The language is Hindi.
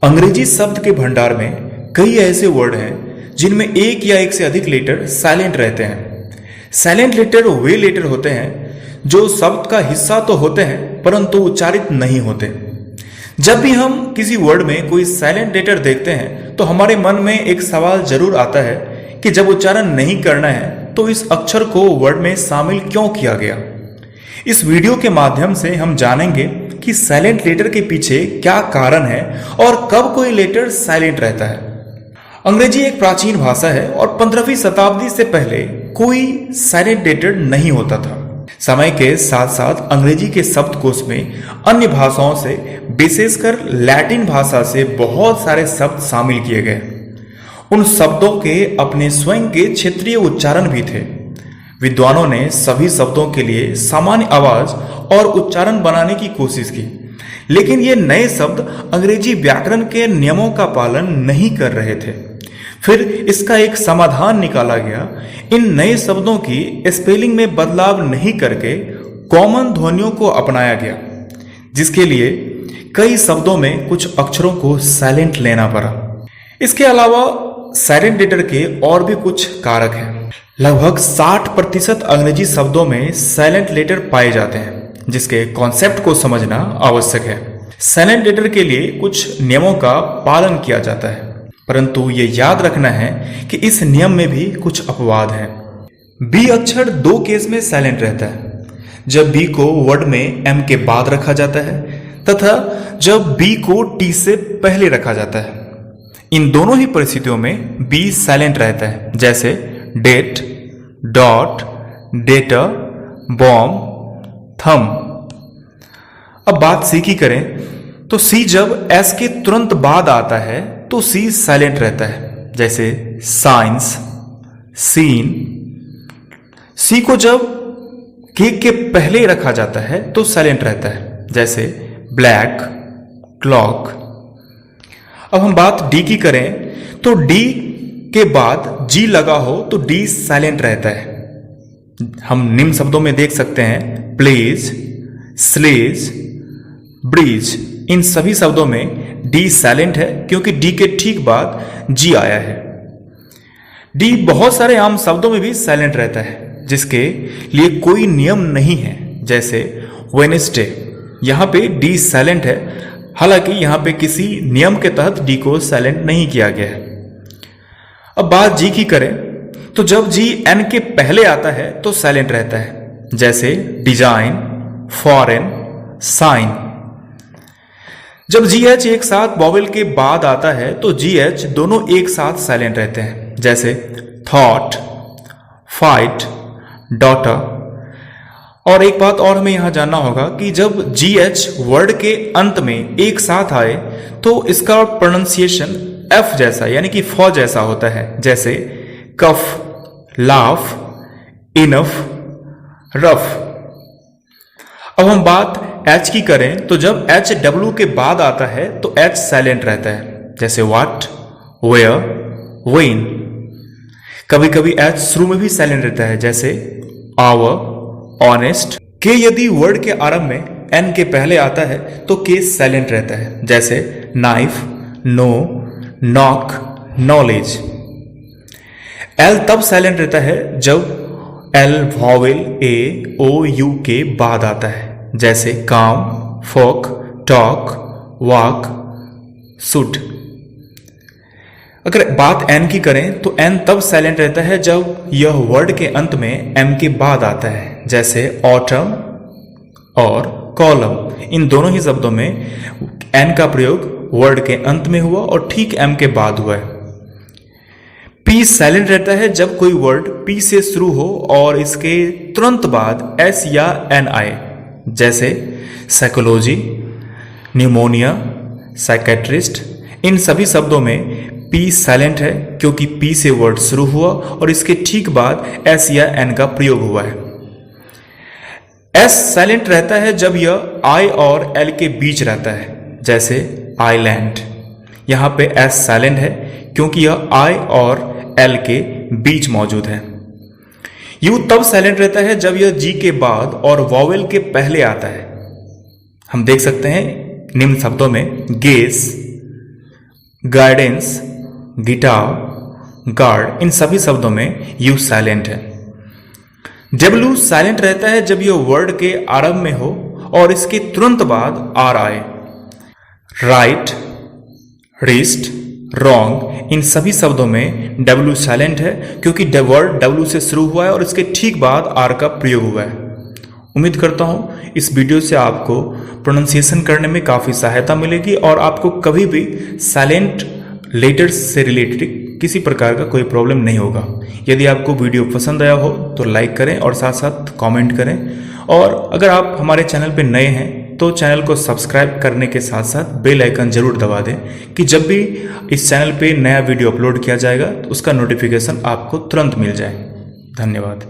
अंग्रेजी शब्द के भंडार में कई ऐसे वर्ड हैं जिनमें एक या एक से अधिक लेटर साइलेंट रहते हैं। साइलेंट लेटर वे लेटर होते हैं जो शब्द का हिस्सा तो होते हैं परंतु उच्चारित नहीं होते। जब भी हम किसी वर्ड में कोई साइलेंट लेटर देखते हैं तो हमारे मन में एक सवाल जरूर आता है कि जब उच्चारण नहीं करना है तो इस अक्षर को वर्ड में शामिल क्यों किया गया। इस वीडियो के माध्यम से हम जानेंगे कि साइलेंट लेटर के पीछे क्या कारण है और कब कोई लेटर साइलेंट रहता है। अंग्रेजी एक प्राचीन भाषा है और 15वीं शताब्दी से पहले कोई साइलेंट लेटर नहीं होता था। समय के साथ साथ अंग्रेजी के शब्दकोश में अन्य भाषाओं से विशेषकर लैटिन भाषा से बहुत सारे शब्द शामिल किए गए। उन शब्दों के अपने स्वयं के क्षेत्रीय उच्चारण भी थे। विद्वानों ने सभी शब्दों के लिए सामान्य आवाज और उच्चारण बनाने की कोशिश की, लेकिन ये नए शब्द अंग्रेजी व्याकरण के नियमों का पालन नहीं कर रहे थे। फिर इसका एक समाधान निकाला गया। इन नए शब्दों की स्पेलिंग में बदलाव नहीं करके कॉमन ध्वनियों को अपनाया गया, जिसके लिए कई शब्दों में कुछ अक्षरों को साइलेंट लेना पड़ा। इसके अलावा साइलेंट लेटर के और भी कुछ कारक हैं। लगभग 60% अंग्रेजी शब्दों में साइलेंट लेटर पाए जाते हैं, जिसके कॉन्सेप्ट को समझना आवश्यक है। साइलेंट लेटर के लिए कुछ नियमों का पालन किया जाता है, परंतु ये याद रखना है कि इस नियम में भी कुछ अपवाद हैं। बी अक्षर दो केस में साइलेंट रहता है, जब बी को वर्ड में एम के बाद रखा जाता है तथा जब बी को टी से पहले रखा जाता है। इन दोनों ही परिस्थितियों में बी साइलेंट रहता है, जैसे डेट, डॉट, डेटा, बॉम्ब, थम। अब बात सी की करें तो सी जब एस के तुरंत बाद आता है तो सी साइलेंट रहता है, जैसे साइंस, सीन। सी को जब के पहले रखा जाता है तो साइलेंट रहता है, जैसे ब्लैक, क्लॉक। अब हम बात डी की करें तो डी के बाद जी लगा हो तो डी साइलेंट रहता है। हम निम्न शब्दों में देख सकते हैं प्लेज, स्लेज, ब्रिज। इन सभी शब्दों में डी साइलेंट है क्योंकि डी के ठीक बाद जी आया है। डी बहुत सारे आम शब्दों में भी साइलेंट रहता है, जिसके लिए कोई नियम नहीं है, जैसे वेडनेसडे। यहां पे डी साइलेंट है, हालांकि यहां पे किसी नियम के तहत डी को साइलेंट नहीं किया गया है। अब बात जी की करें तो जब जी एन के पहले आता है तो साइलेंट रहता है, जैसे डिजाइन, फॉरेन, साइन। जब जी एच एक साथ वॉवेल के बाद आता है तो जी एच दोनों एक साथ साइलेंट रहते हैं, जैसे थॉट, फाइट, डॉटर। और एक बात और हमें यहां जानना होगा कि जब जी एच वर्ड के अंत में एक साथ आए तो इसका प्रोनाउंसिएशन एफ जैसा यानी कि फॉ जैसा होता है, जैसे कफ, लाफ, इनफ, रफ। अब हम बात एच की करें तो जब एच डब्ल्यू के बाद आता है तो एच साइलेंट रहता है, जैसे व्हाट, वेयर, वेन। कभी कभी एच शुरू में भी साइलेंट रहता है, जैसे आवर, ऑनेस्ट। के यदि वर्ड के आरंभ में एन के पहले आता है तो के साइलेंट रहता है, जैसे knife, no, knock, knowledge. L तब साइलेंट रहता है जब L vowel A O U के बाद आता है, जैसे काम, फोक, टॉक, वॉक, शुड। अगर बात एन की करें तो एन तब साइलेंट रहता है जब यह वर्ड के अंत में एम के बाद आता है, जैसे ऑटम और कॉलम। इन दोनों ही शब्दों में एन का प्रयोग वर्ड के अंत में हुआ और ठीक एम के बाद हुआ है। पी साइलेंट रहता है जब कोई वर्ड पी से शुरू हो और इसके तुरंत बाद एस या एन आए, जैसे साइकोलॉजी, न्यूमोनिया, साइकेट्रिस्ट। इन सभी शब्दों में पी साइलेंट है क्योंकि पी से वर्ड शुरू हुआ और इसके ठीक बाद एस या एन का प्रयोग हुआ है। एस साइलेंट रहता है जब यह आई और एल के बीच रहता है, जैसे आइलैंड। यहां पे एस साइलेंट है क्योंकि यह आई और एल के बीच मौजूद है। यू तब साइलेंट रहता है जब यह जी के बाद और वॉवेल के पहले आता है। हम देख सकते हैं निम्न शब्दों में गेस, गाइडेंस, गिटार, गार्ड, इन सभी शब्दों में यू साइलेंट है। डब्ल्यू साइलेंट रहता है जब यह वर्ड के आरंभ में हो और इसके तुरंत बाद आर आए। राइट, रिस्ट, रॉन्ग, इन सभी शब्दों में डब्ल्यू साइलेंट है क्योंकि वर्ड डब्ल्यू से शुरू हुआ है और इसके ठीक बाद आर का प्रयोग हुआ है। उम्मीद करता हूं इस वीडियो से आपको प्रोनाउंसिएशन करने में काफ़ी सहायता मिलेगी और आपको कभी भी साइलेंट लेटर्स से रिलेटेड किसी प्रकार का कोई प्रॉब्लम नहीं होगा। यदि आपको वीडियो पसंद आया हो तो लाइक करें और साथ साथ कमेंट करें। और अगर आप हमारे चैनल पर नए हैं तो चैनल को सब्सक्राइब करने के साथ साथ बेल आइकन जरूर दबा दें कि जब भी इस चैनल पे नया वीडियो अपलोड किया जाएगा तो उसका नोटिफिकेशन आपको तुरंत मिल जाए। धन्यवाद।